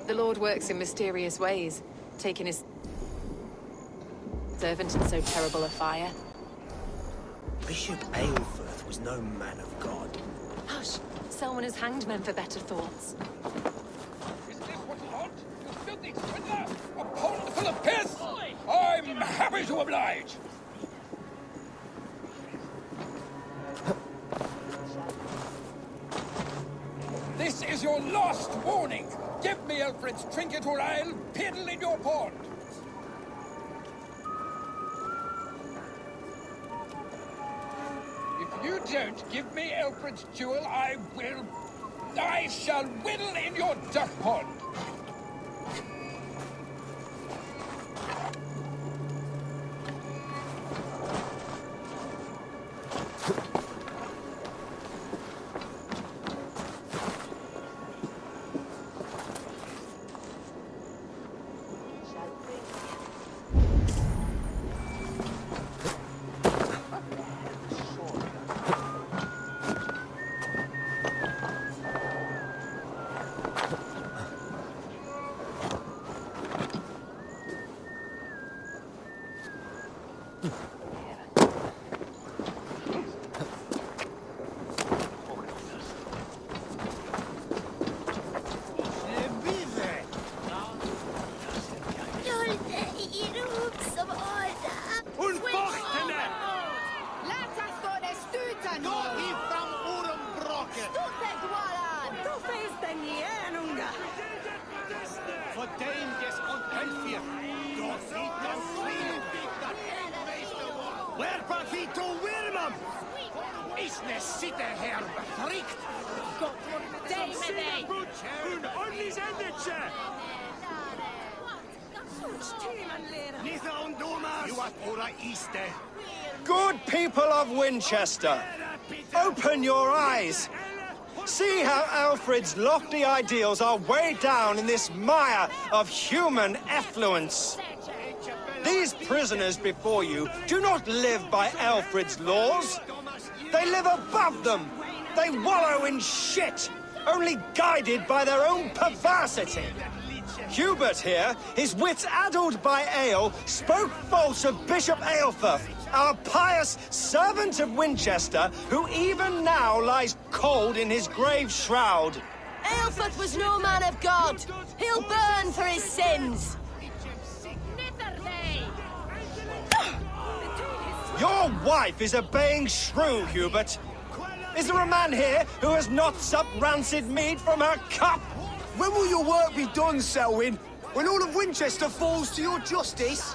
The Lord works in mysterious ways, taking his servant in so terrible a fire. Bishop Eivor was no man of God. Hush! Selwyn has hanged men for better thoughts. Is this what you want? You filthy swindler! A pond full of piss! I'm happy to oblige! This is your last warning! Give me Alfred's trinket or I'll piddle in your pond! If you don't give me Alfred's jewel, I shall whittle in your duck pond! Good people of Winchester, open your eyes. See how Alfred's lofty ideals are weighed down in this mire of human effluence. These prisoners before you do not live by Alfred's laws. They live above them. They wallow in shit, only guided by their own perversity. Hubert here, his wits addled by ale, spoke false of Bishop Eivor, our pious servant of Winchester, who even now lies cold in his grave shroud. Eivor was no man of God. He'll burn for his sins. Your wife is obeying shrew, Hubert. Is there a man here who has not supped rancid mead from her cup? When will your work be done, Selwyn? When all of Winchester falls to your justice?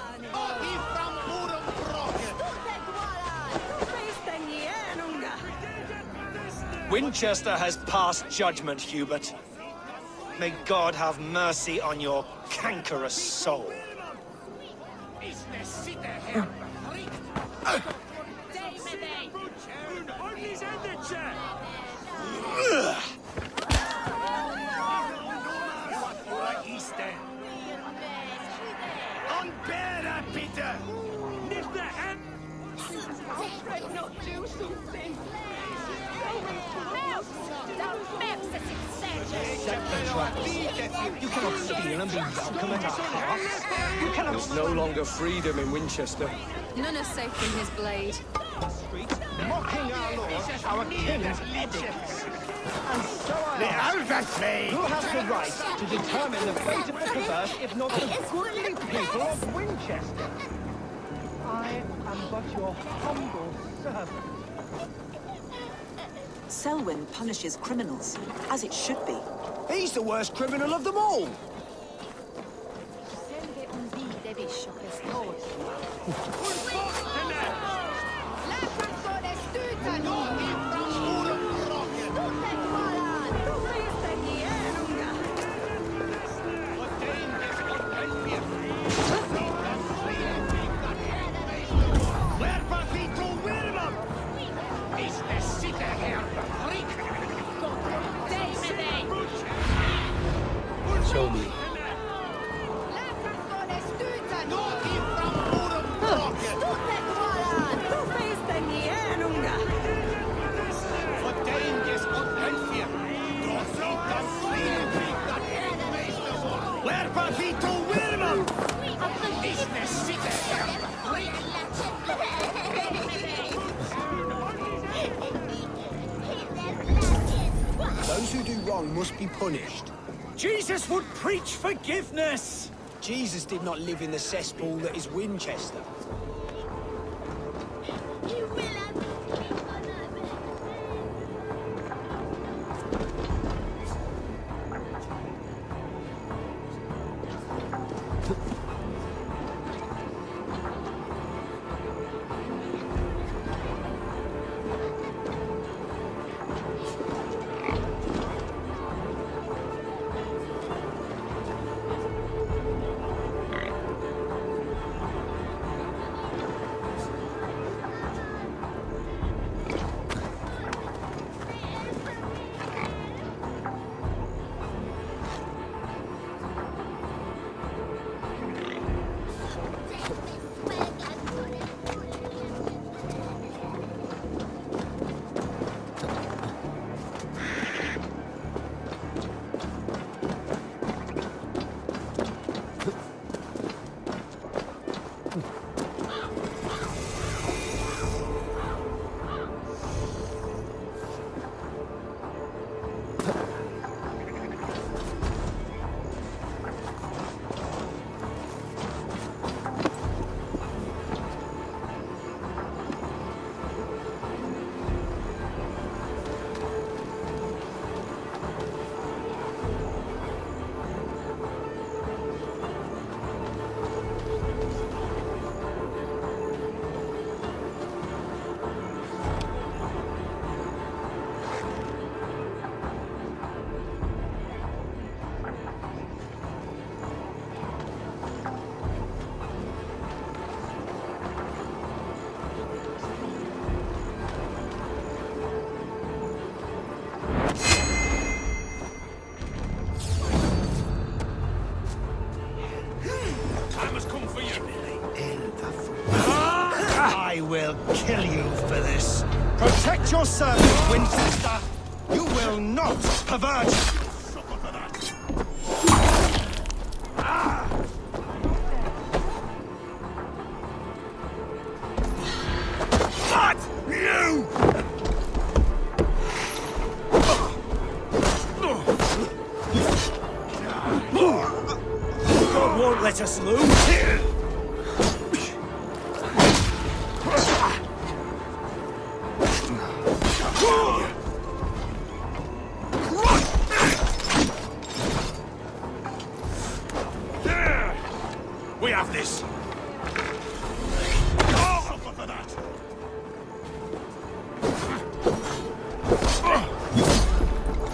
Winchester has passed judgment, Hubert. May God have mercy on your cankerous soul. You cannot steal and be welcome at our hearts. You cannot... There's no longer freedom in Winchester. None are safe in his blade. Mocking our laws, our king's edicts. And so I ask, who has the right to determine the fate of the perverse, if not the goodly people of Winchester? I am but your humble servant. Selwyn punishes criminals, as it should be. He's the worst criminal of them all. Show me. Those who do wrong must be punished. Jesus would preach forgiveness! Jesus did not live in the cesspool that is Winchester. I will kill you for this. Protect your servant, Winchester. You will not pervert. What? You! God won't let us lose. We have this.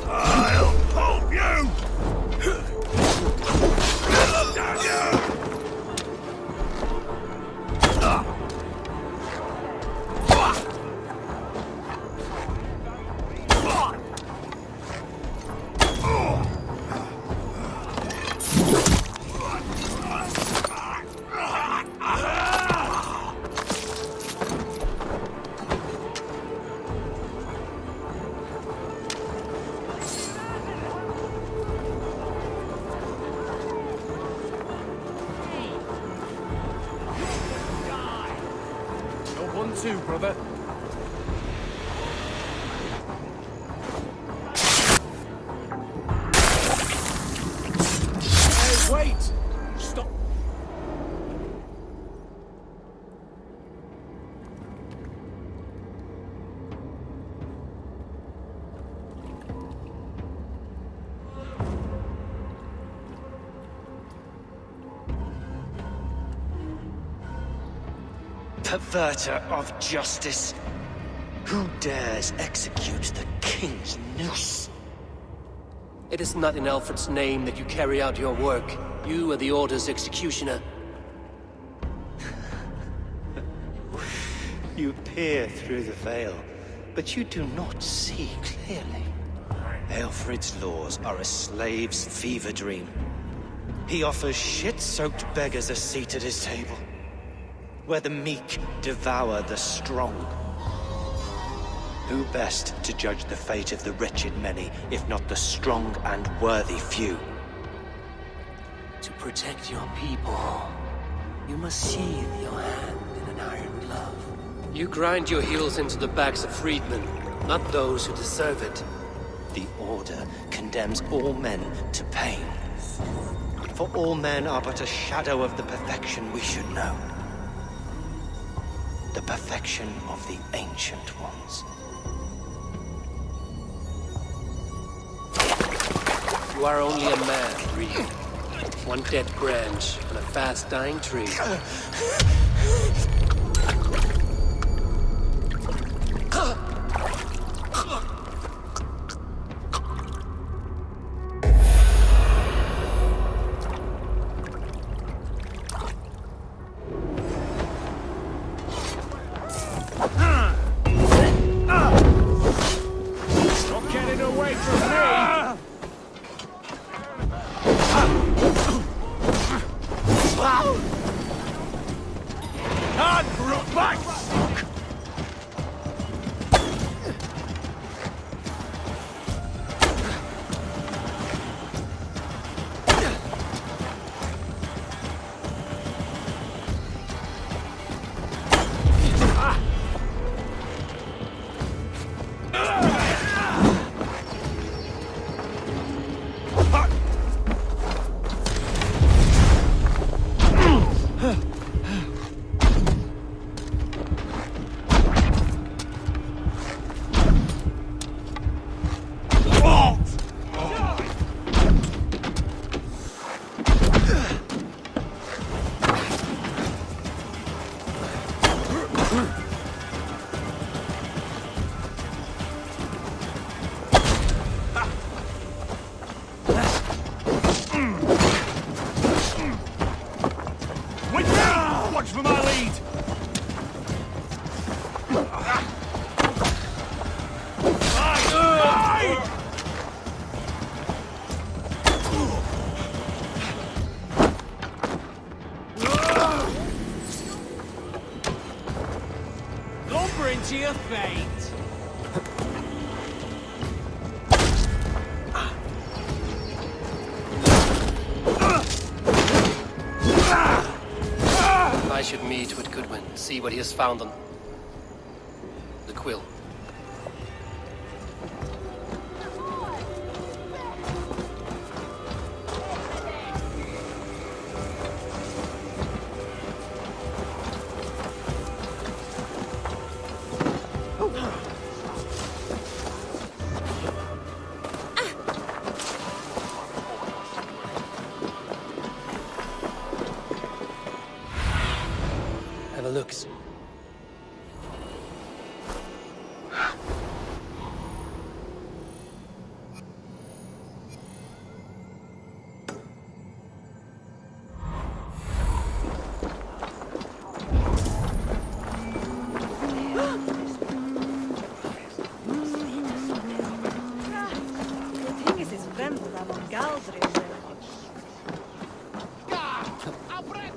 I'll pulp you. Too, brother. Hey, wait! Stop! Perverter of justice. Who dares execute the king's noose? It is not in Alfred's name that you carry out your work. You are the Order's executioner. You peer through the veil, but you do not see clearly. Alfred's laws are a slave's fever dream. He offers shit-soaked beggars a seat at his table, where the meek devour the strong. Who best to judge the fate of the wretched many, if not the strong and worthy few? To protect your people, you must sheathe your hand in an iron glove. You grind your heels into the backs of freedmen, not those who deserve it. The Order condemns all men to pain. For all men are but a shadow of the perfection we should know. The perfection of the Ancient Ones. You are only a man, Reed. One dead branch on a fast-dying tree. Not getting away from me! Watch for my lead! Lumbering to your fate! I should meet with Goodwin, see what he has found on the quill. Have a look.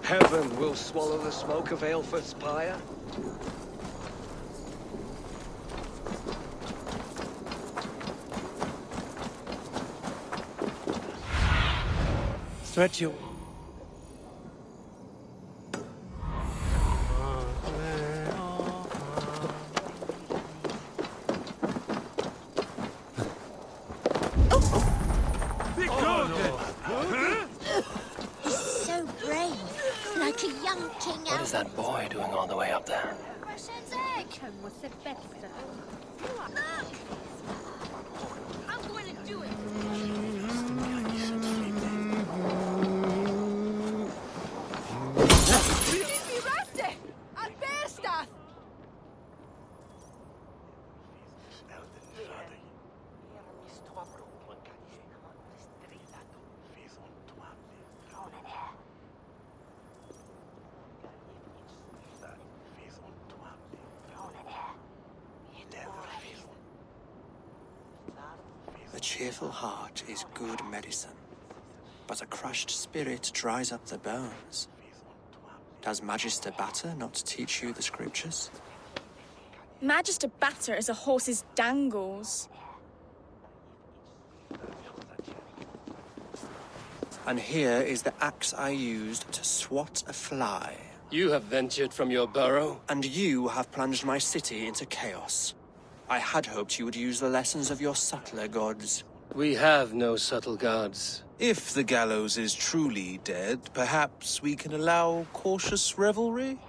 Heaven will swallow the smoke of Aelfirth's pyre. Stretch you. So brave, like a young king. What is that boy doing all the way up there? I'm going to do it. A cheerful heart is good medicine, but a crushed spirit dries up the bones. Does Magister Batter not teach you the scriptures? Magister Batter is a horse's dangles. And here is the axe I used to swat a fly. You have ventured from your burrow? And you have plunged my city into chaos. I had hoped you would use the lessons of your subtler gods. We have no subtle gods. If the gallows is truly dead, perhaps we can allow cautious revelry?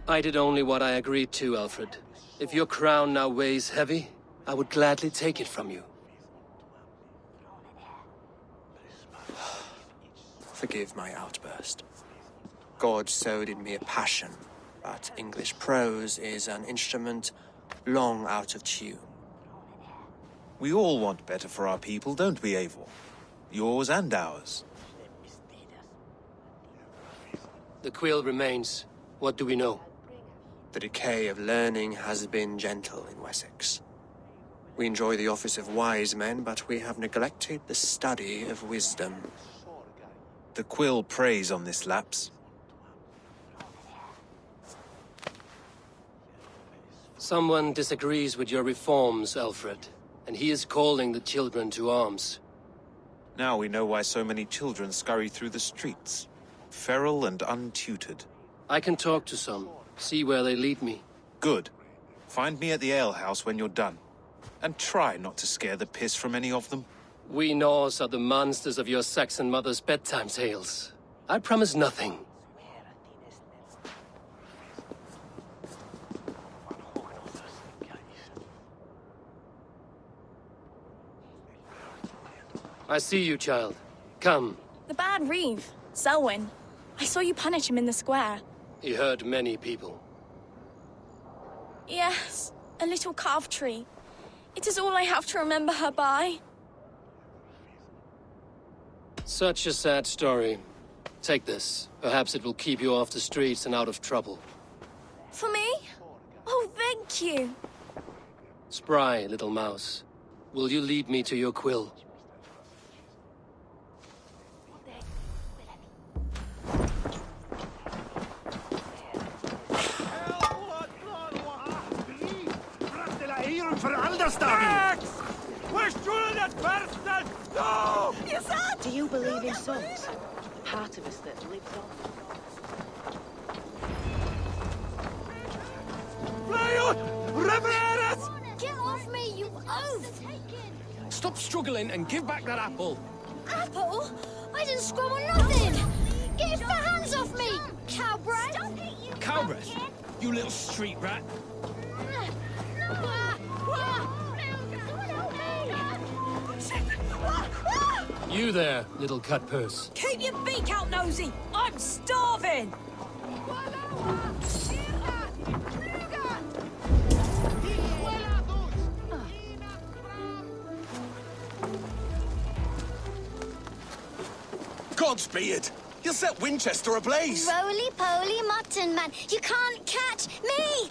I did only what I agreed to, Alfred. If your crown now weighs heavy, I would gladly take it from you. Forgive my outburst. God sowed in me a passion, but English prose is an instrument long out of tune. We all want better for our people, don't we, Eivor? Yours and ours. The quill remains. What do we know? The decay of learning has been gentle in Wessex. We enjoy the office of wise men, but we have neglected the study of wisdom. The quill preys on this lapse. Someone disagrees with your reforms, Alfred, and he is calling the children to arms. Now we know why so many children scurry through the streets, feral and untutored. I can talk to some, see where they lead me. Good. Find me at the alehouse when you're done. And try not to scare the piss from any of them. We Norse are the monsters of your Saxon mother's bedtime tales. I promise nothing. I see you, child. Come. The bad Reeve, Selwyn. I saw you punish him in the square. He hurt many people. Yes, a little carved tree. It is all I have to remember her by. Such a sad story. Take this. Perhaps it will keep you off the streets and out of trouble. For me? Oh, thank you. Spry, little mouse. Will you lead me to your quill? Do you believe in souls? Part of us that lives on. Get off me, you oaf! Stop struggling and give back that apple. Apple? I didn't scrum on nothing! Get your hands off me, cowbreath! Cowbreath? You little street rat. You there, little cutpurse. Keep your beak out, nosy! I'm starving! Godspeed! You'll set Winchester ablaze! Roly-poly mutton man, you can't catch me!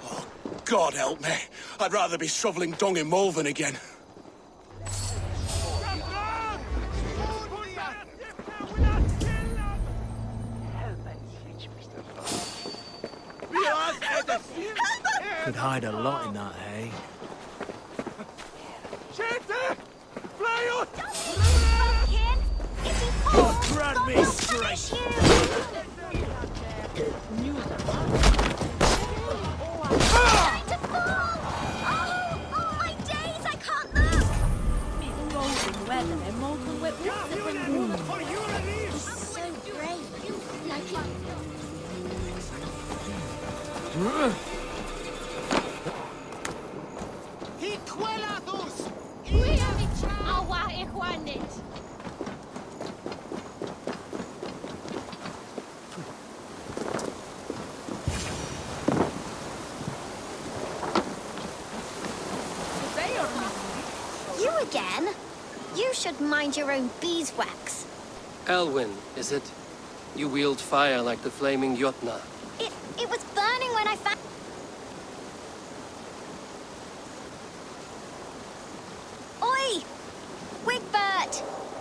Oh, God help me. I'd rather be shoveling dung in Malvern again. Could hide a lot in that hay. Oh, grab me straight! You again? You should mind your own beeswax. Elwyn, is it? You wield fire like the flaming Jotna. It was burning when I found...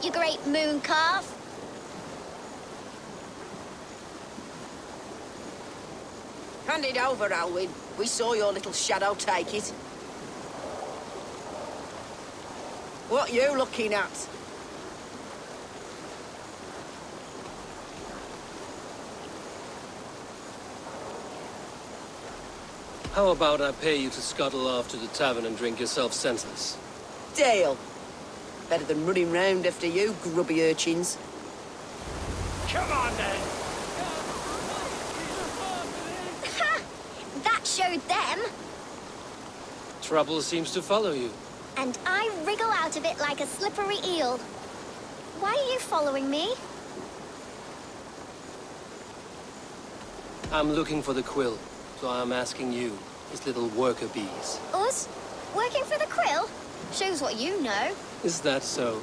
you great moon calf. Hand it over, Alwyn. We saw your little shadow take it. What you looking at? How about I pay you to scuttle off to the tavern and drink yourself senseless? Deal. Better than running round after you, grubby urchins. Come on, then. That showed them. Trouble seems to follow you. And I wriggle out of it like a slippery eel. Why are you following me? I'm looking for the quill, so I'm asking you, his little worker bees. Us? Working for the quill? Shows what you know. Is that so?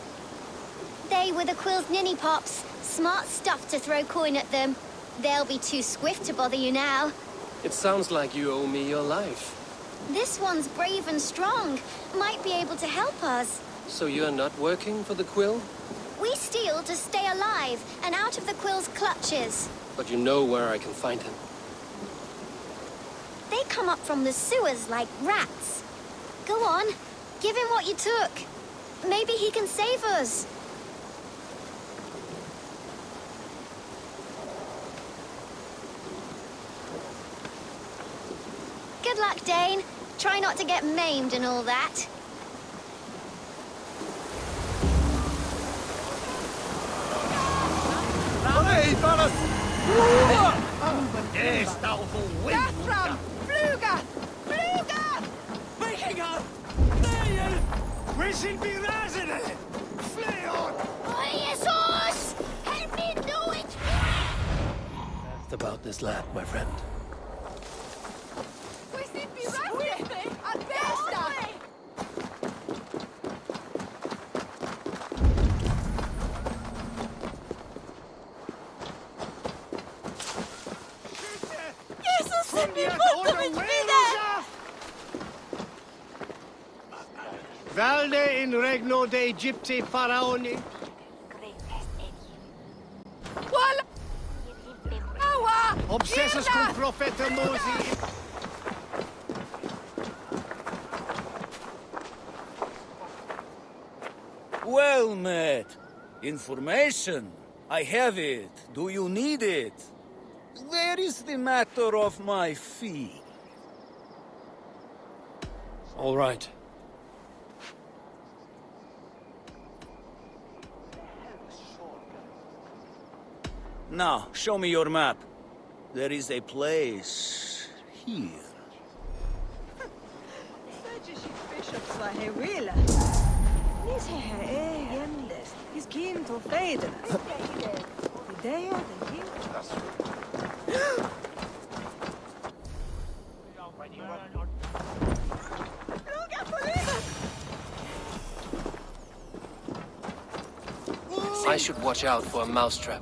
They were the quill's ninny pops. Smart stuff to throw coin at them. They'll be too swift to bother you now. It sounds like you owe me your life. This one's brave and strong. Might be able to help us. So you're not working for the quill? We steal to stay alive and out of the quill's clutches. But you know where I can find him. They come up from the sewers like rats. Go on, give him what you took. Maybe he can save us. Good luck, Dane. Try not to get maimed and all that. Fram! Fluga! Fluga! Vikingar! We should be resident! Fly on! Jesus! Help me do it! It's about this lad, my friend. We should be resident! At bästa! Jesus, mi foto mit wieder! Valde in regno de Egypti faraoni. Obsessus cum profeta Moses. Well met. Information. I have it. Do you need it? There is the matter of my fee. All right. Now, show me your map. There is a place here. I should watch out for a mousetrap.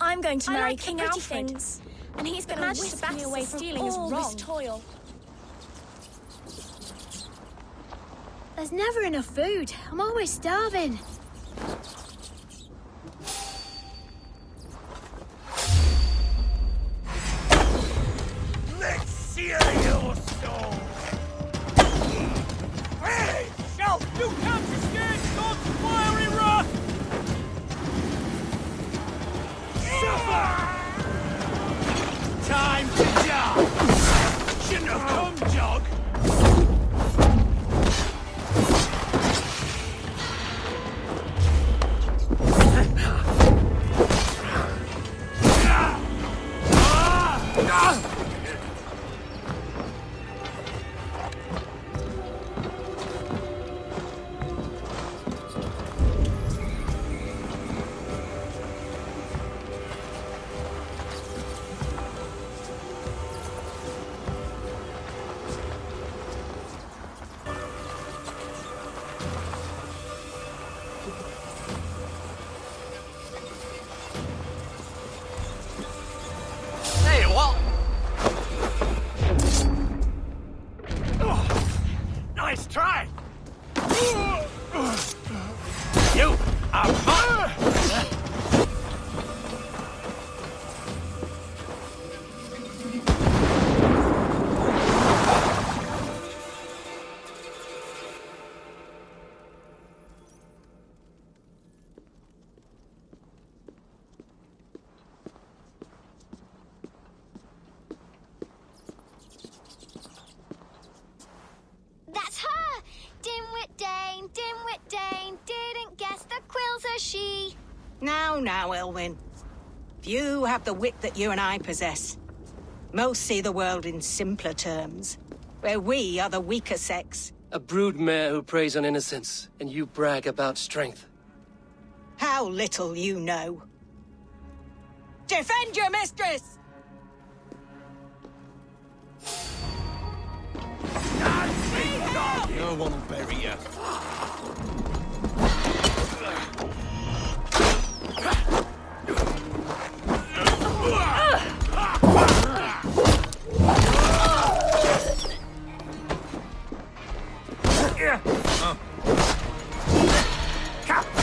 I'm going to marry like the King pretty Alfred, things. and he's going to whisk me away from stealing all is this wrong. toil. There's never enough food. I'm always starving. Let's sear your soul! Hey! Shout! You can't escape God's fiery wrath! Suffer! Time to jog! Shouldn't have come, jog! Now, Elwyn. Few have the wit that you and I possess. Most see the world in simpler terms, where we are the weaker sex. A broodmare who preys on innocence, and you brag about strength. How little you know. Defend your mistress! No one will bury you.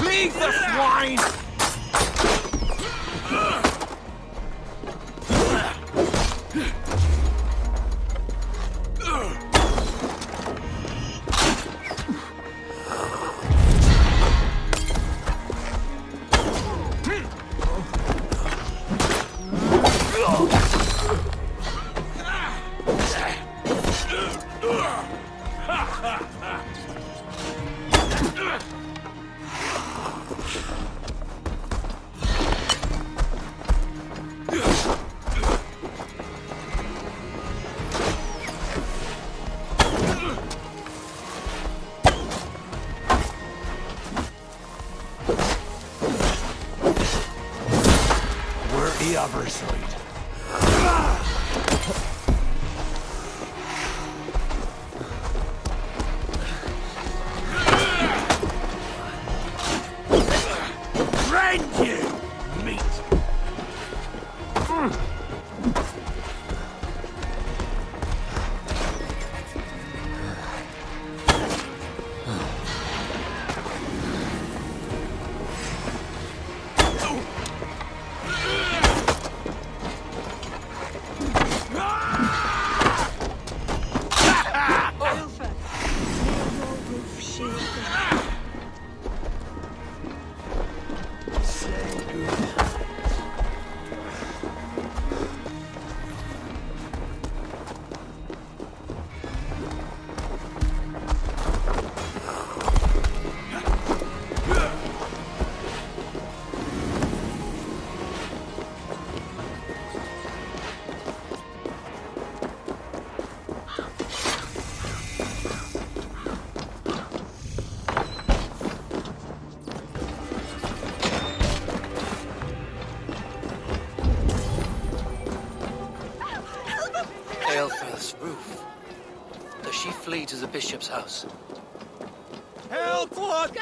Leave the swine! The other side. Rend you, meat! Aelfir's roof. Does she flee to the bishop's house? Help! What?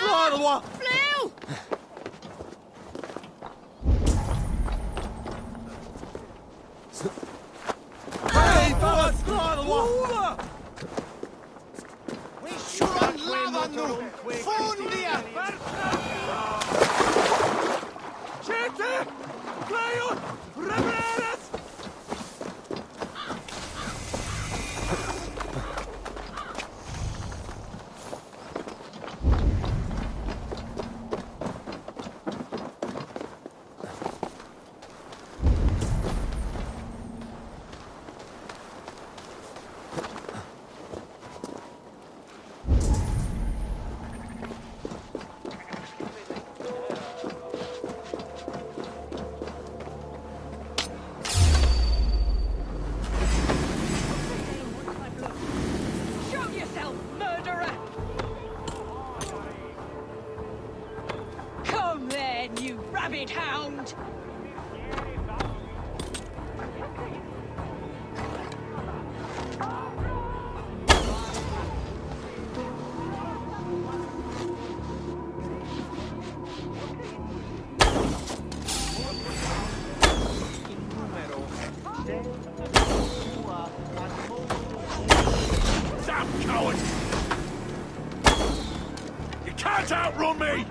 Flew! Hey, what? We should lava nu! Fundia! Chete! Cleon! Reveres! rabid hound! Damn coward! You can't outrun me!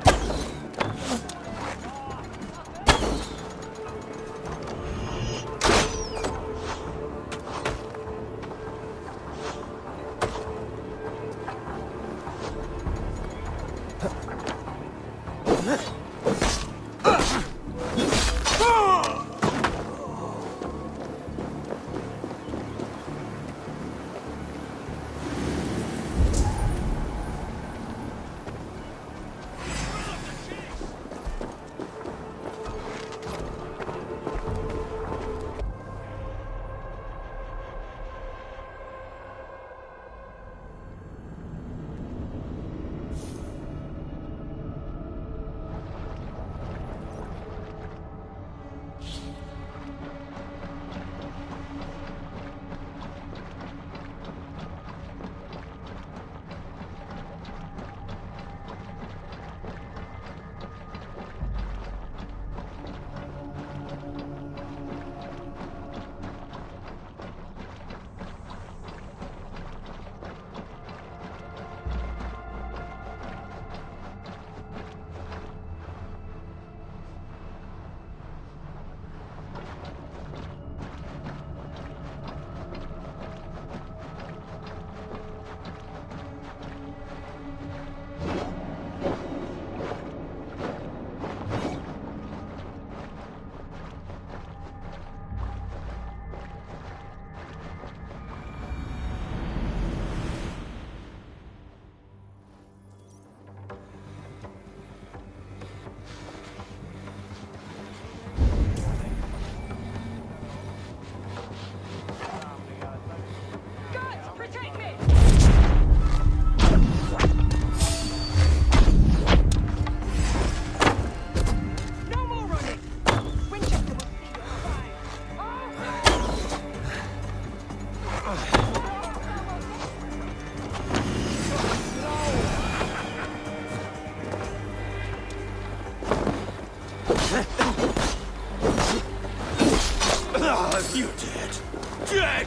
Dead!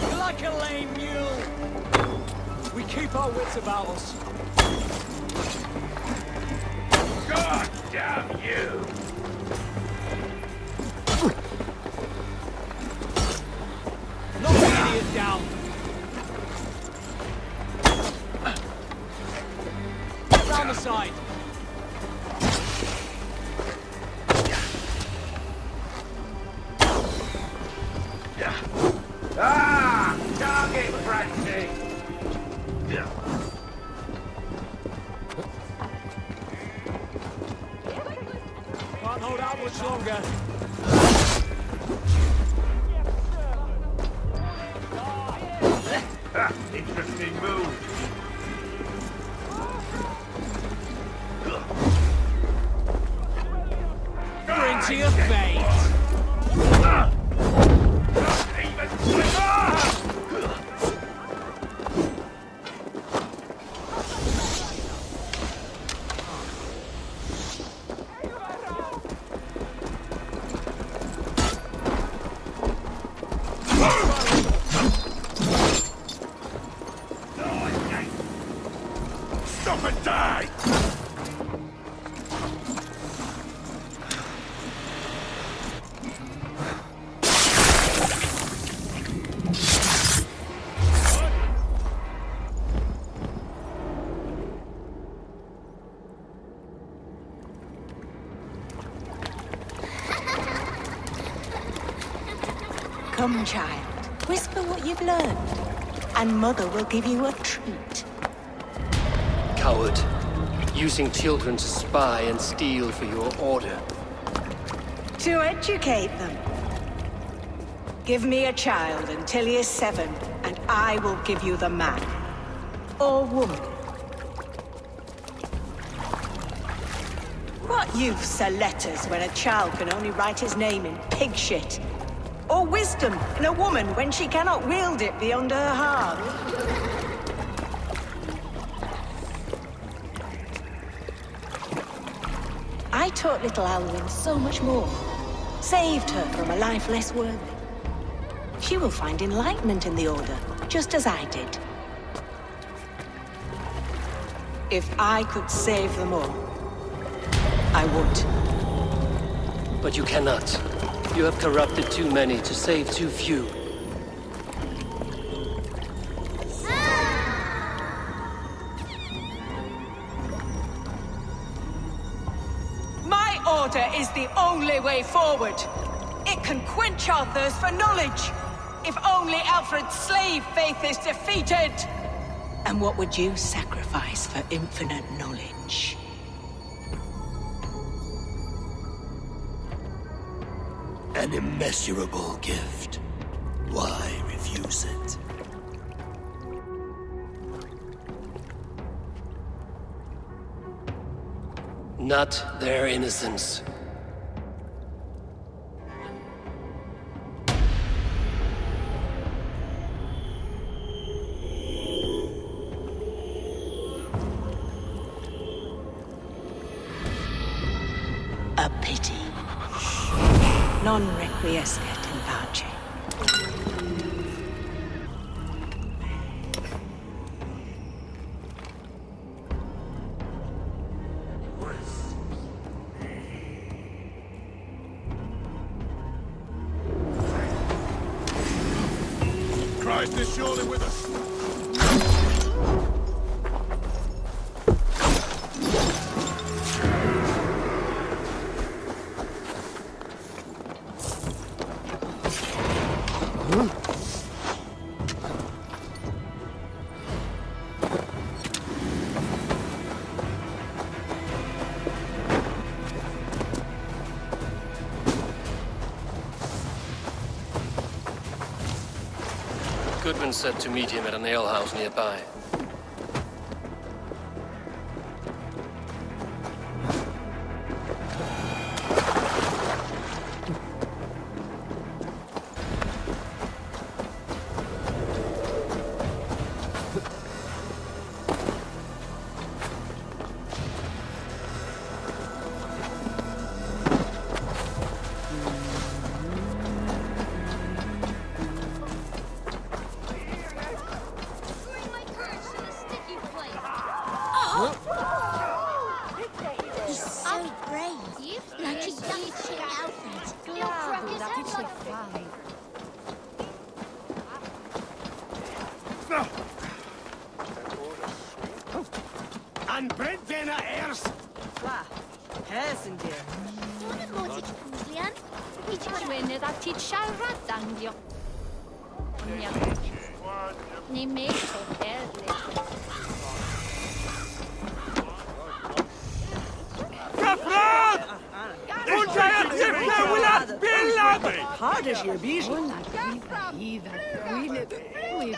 You're like a lame mule. We keep our wits about us. God damn you! Knock the idiot down. Get round the side. Ah! Target practice! Can't hold out much longer. Interesting move. You're into your fate. Stop and die! Come, child. Whisper what you've learned, and Mother will give you a treat. Coward. Using children to spy and steal for your order. To educate them. Give me a child until he is 7, and I will give you the man. Or woman. What use are letters when a child can only write his name in pig shit? Or wisdom in a woman when she cannot wield it beyond her heart? I taught little Alwyn so much more. Saved her from a life less worthy. She will find enlightenment in the Order, just as I did. If I could save them all, I would. But you cannot. You have corrupted too many to save too few. My order is the only way forward. It can quench our thirst for knowledge. If only Alfred's slave faith is defeated. And what would you sacrifice for infinite knowledge? An immeasurable gift. Why refuse it? Not their innocence. A pity. Non requiescat in pace. Christ is surely with us. Goodman said to meet him at an alehouse nearby. En Brentena ers! Wa, Hersen dir. Dwi'n mod i Julian. I ti gwneud a ti siarad danglio. Ni me to erle. Kaplan! Untreia tipne wila billad! Harder je bijt.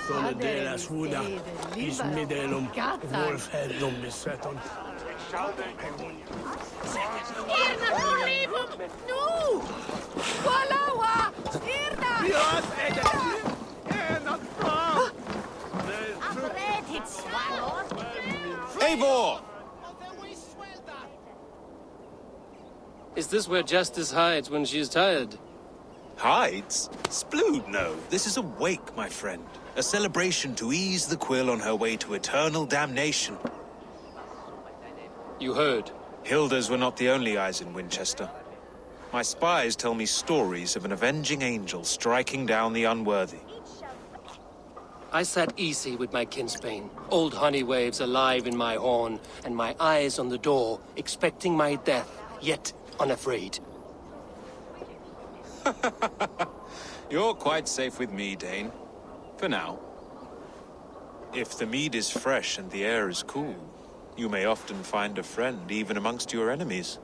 Sånne delas huda, is middelum, wolfhellum besetton. Irna, leave him! No! Walawa! Irna! Eivor! Is this where Justice hides when she's tired? Hides? Splood, no. This is a wake, my friend. A celebration to ease the quill on her way to eternal damnation. You heard. Hilda's were not the only eyes in Winchester. My spies tell me stories of an avenging angel striking down the unworthy. I sat easy with my kinsbane, old honey waves alive in my horn, and my eyes on the door, expecting my death, yet unafraid. You're quite safe with me, Dane. For now. If the mead is fresh and the air is cool, you may often find a friend even amongst your enemies.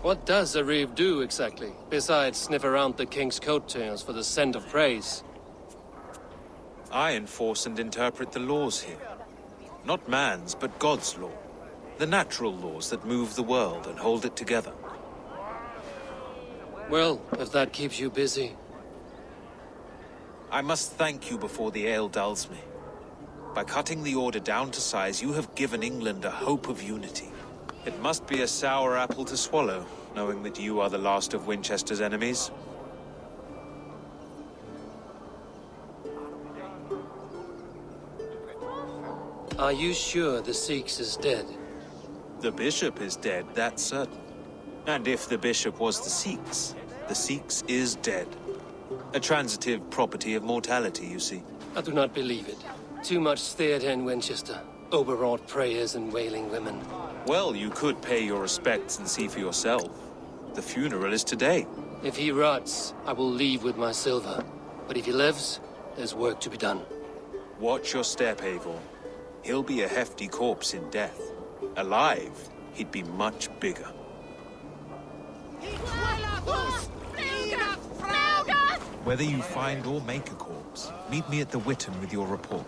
What does a reeve do, exactly, besides sniff around the king's coattails for the scent of praise? I enforce and interpret the laws here. Not man's, but God's law. The natural laws that move the world and hold it together. Well, if that keeps you busy. I must thank you before the ale dulls me. By cutting the Order down to size, you have given England a hope of unity. It must be a sour apple to swallow, knowing that you are the last of Winchester's enemies. Are you sure the Seax is dead? The bishop is dead, that's certain. And if the bishop was the Seax is dead. A transitive property of mortality, you see. I do not believe it. Too much theatre in Winchester. Overwrought prayers and wailing women. Well, you could pay your respects and see for yourself. The funeral is today. If he rots, I will leave with my silver. But if he lives, there's work to be done. Watch your step, Eivor. He'll be a hefty corpse in death. Alive, he'd be much bigger. Whether you find or make a corpse, meet me at the Witten with your report.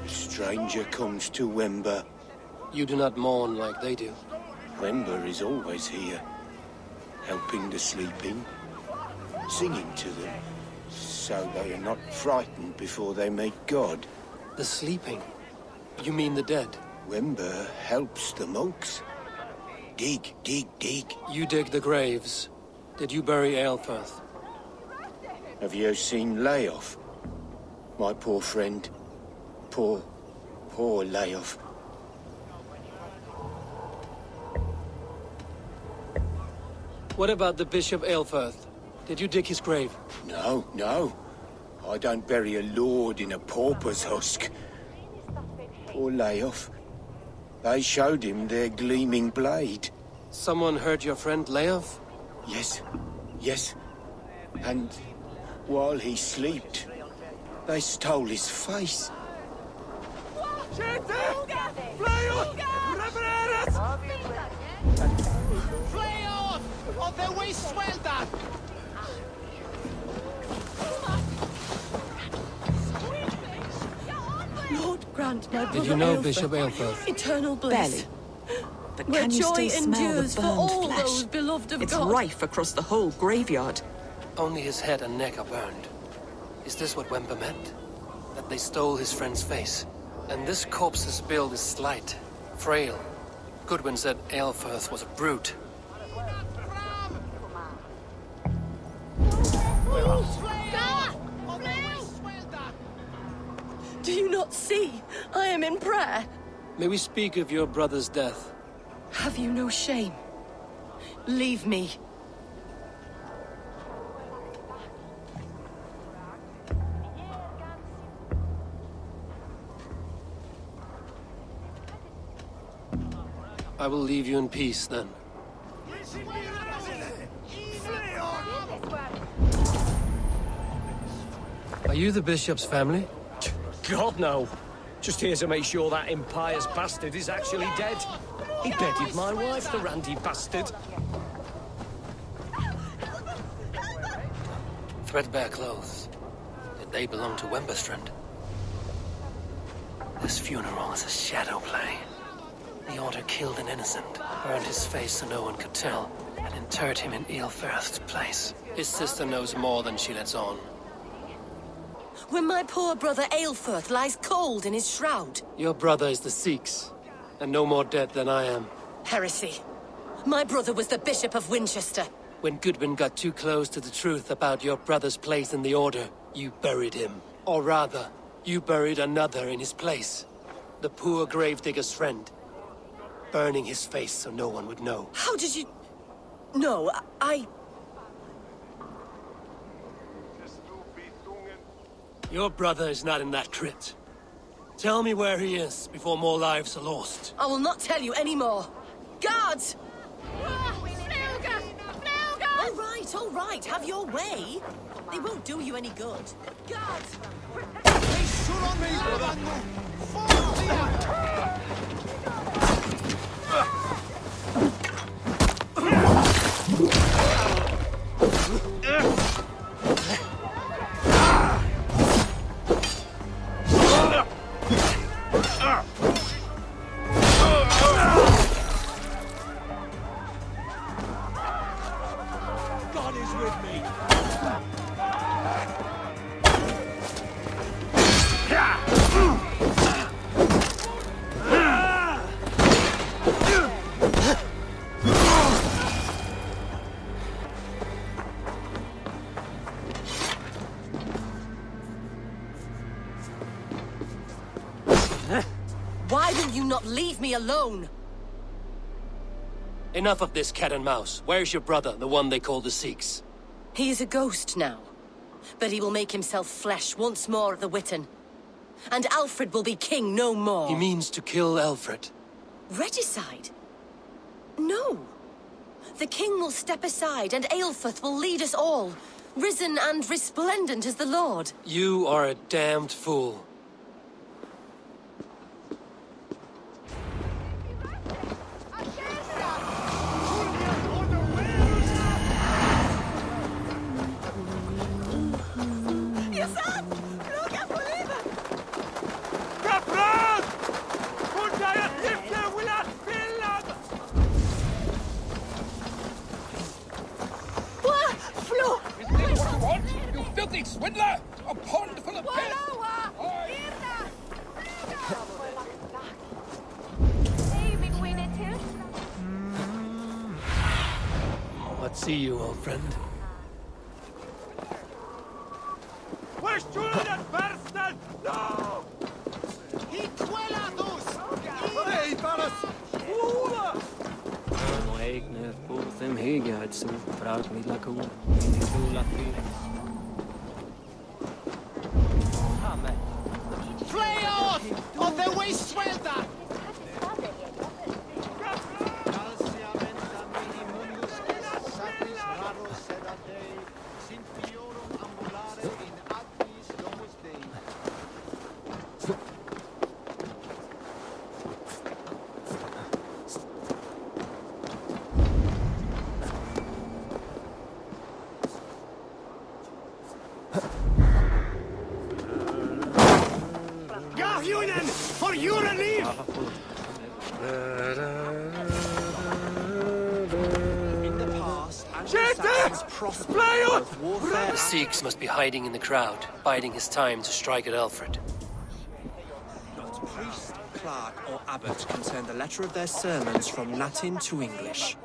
Stranger comes to Wember. You do not mourn like they do. Wember is always here, helping the sleeping, singing to them, so they are not frightened before they meet God. The sleeping? You mean the dead? Wember helps the monks. Dig, dig, dig. You dig the graves. Did you bury Aelfirth? Have you seen Layoff? My poor friend. Poor Layoff. What about the Bishop Aelfirth? Did you dig his grave? No. I don't bury a lord in a pauper's husk. Poor Layoff. They showed him their gleaming blade. Someone heard your friend Layoff? Yes. And while he slept, they stole his face. Fly up! Fly off! Or they will swell that! Lord grant my brother Did you know Aelfric Bishop Aelfirth? eternal bliss. Barely. But Where can you joy still smell the endures for burned all flesh? those beloved of It's God. rife across the whole graveyard. Only his head and neck are burned. Is this what Wemper meant? That they stole his friend's face? And this corpse's build is slight, frail. Goodwin said Aelfirth was a brute. Do you not see? I am in prayer. May we speak of your brother's death? Have you no shame? Leave me. I will leave you in peace, then. Are you the bishop's family? God, no. Just here to make sure that impious bastard is actually dead. He bedded my wife, the randy bastard. Threadbare clothes. Did they belong to Wemberstrand? This funeral is a shadow play. The Order killed an innocent, burned his face so no one could tell, and interred him in Aelfirth's place. His sister knows more than she lets on. When my poor brother Aelfirth lies cold in his shroud. Your brother is the Seax, and no more dead than I am. Heresy. My brother was the Bishop of Winchester. When Goodwin got too close to the truth about your brother's place in the Order, you buried him. Or rather, you buried another in his place. The poor gravedigger's friend. Burning his face so no one would know. How did you... No, Your brother is not in that crypt. Tell me where he is before more lives are lost. I will not tell you anymore. Guards! All right, have your way. They won't do you any good. Guards! God is with me. Why will you not leave me alone? Enough of this cat and mouse. Where's your brother, the one they call the Seax? He is a ghost now. But he will make himself flesh once more at the Witten. And Alfred will be king no more. He means to kill Alfred. Regicide? No. The king will step aside and Aelfirth will lead us all, risen and resplendent as the Lord. You are a damned fool. You filthy swindler! A pond full of piss! What see you, old friend? Where's Julian Berston? No! He quelados! Hey, Baras! No eigner both them higad so proud me like a Fly off! Or they will swell that! Funen for your relief! In the past, Anglo-Saxons prospered in both warfare. The Seax must be hiding in the crowd, biding his time to strike at Alfred. Not priest, clerk, or abbot can turn the letter of their sermons from Latin to English.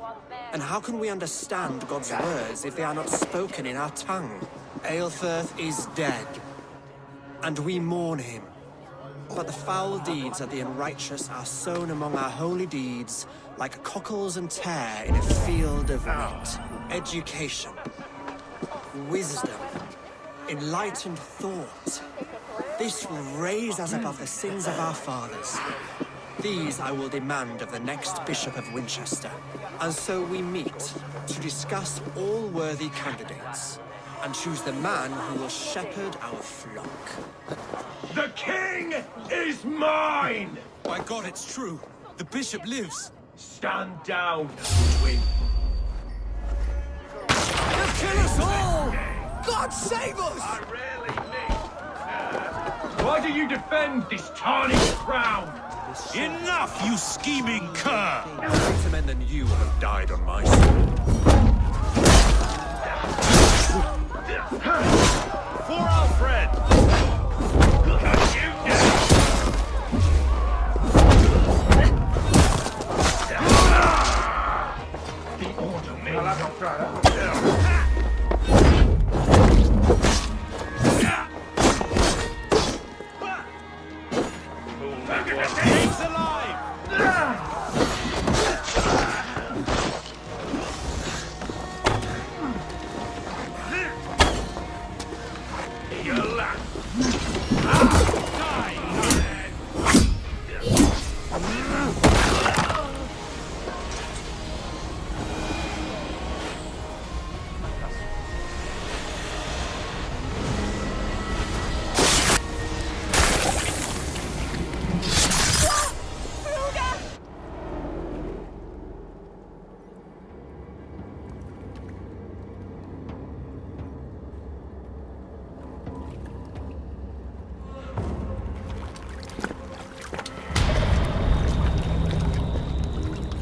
And how can we understand God's words if they are not spoken in our tongue? Aelfirth is dead, and we mourn him. But the foul deeds of the unrighteous are sown among our holy deeds like cockles and tare in a field of wheat. Education, wisdom, enlightened thought. This will raise us above the sins of our fathers. These I will demand of the next Bishop of Winchester. And so we meet to discuss all worthy candidates and choose the man who will shepherd our flock. The king is mine! By God, it's true. The bishop lives. Stand down, twin. They'll kill us all! God save us! Why do you defend this tarnished crown? Enough, you scheming cur! Greater men than you have died on my side. For Alfred! The order may not try. He's alive!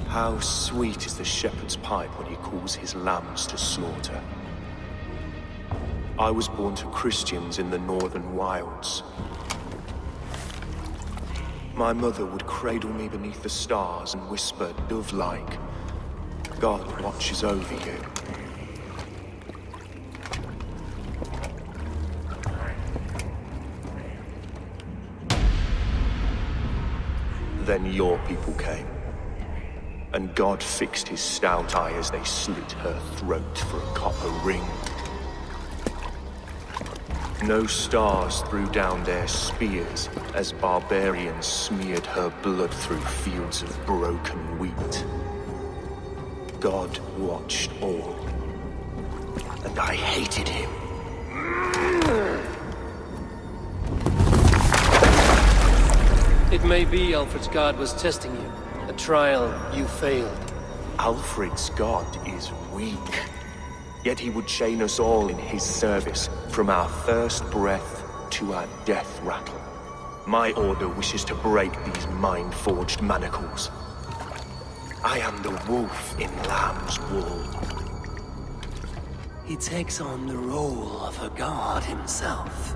How sweet is the shepherd's pipe when he calls his lambs to slaughter. I was born to Christians in the northern wilds. My mother would cradle me beneath the stars and whisper, dove-like, God watches over you. Then your people came. And God fixed his stout eye as they slit her throat for a copper ring. No stars threw down their spears as barbarians smeared her blood through fields of broken wheat. God watched all, and I hated him. It may be Alfred's god was testing you. A trial you failed. Alfred's god is weak. Yet he would chain us all in his service, from our first breath to our death rattle. My order wishes to break these mind-forged manacles. I am the wolf in lamb's wool. He takes on the role of a god himself.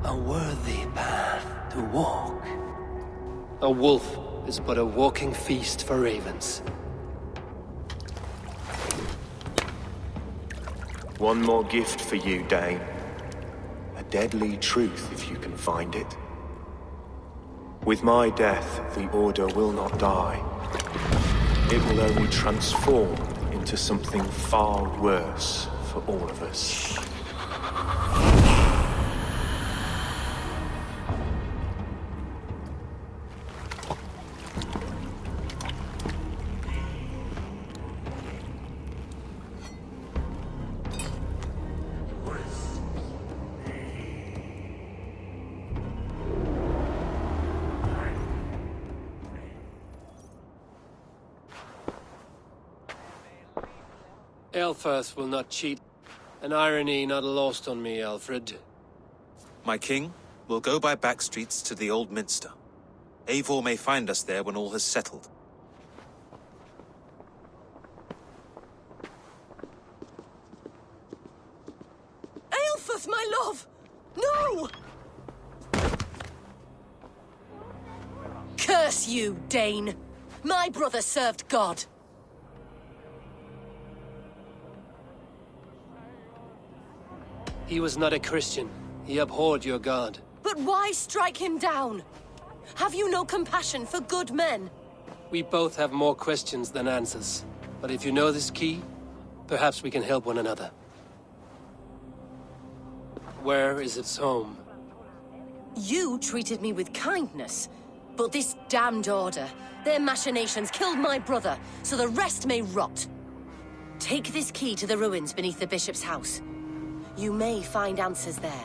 A worthy path to walk. A wolf is but a walking feast for ravens. One more gift for you, Dane. A deadly truth, if you can find it. With my death, the Order will not die. It will only transform into something far worse for all of us. Aelfirth will not cheat. An irony not lost on me, Alfred. My king, We'll go by back streets to the Old Minster. Eivor may find us there when all has settled. Aelfus, my love! No! Curse you, Dane! My brother served God. He was not a Christian. He abhorred your god. But why strike him down? Have you no compassion for good men? We both have more questions than answers. But if you know this key, perhaps we can help one another. Where is its home? You treated me with kindness, but this damned order, their machinations killed my brother, so the rest may rot. Take this key to the ruins beneath the bishop's house. You may find answers there.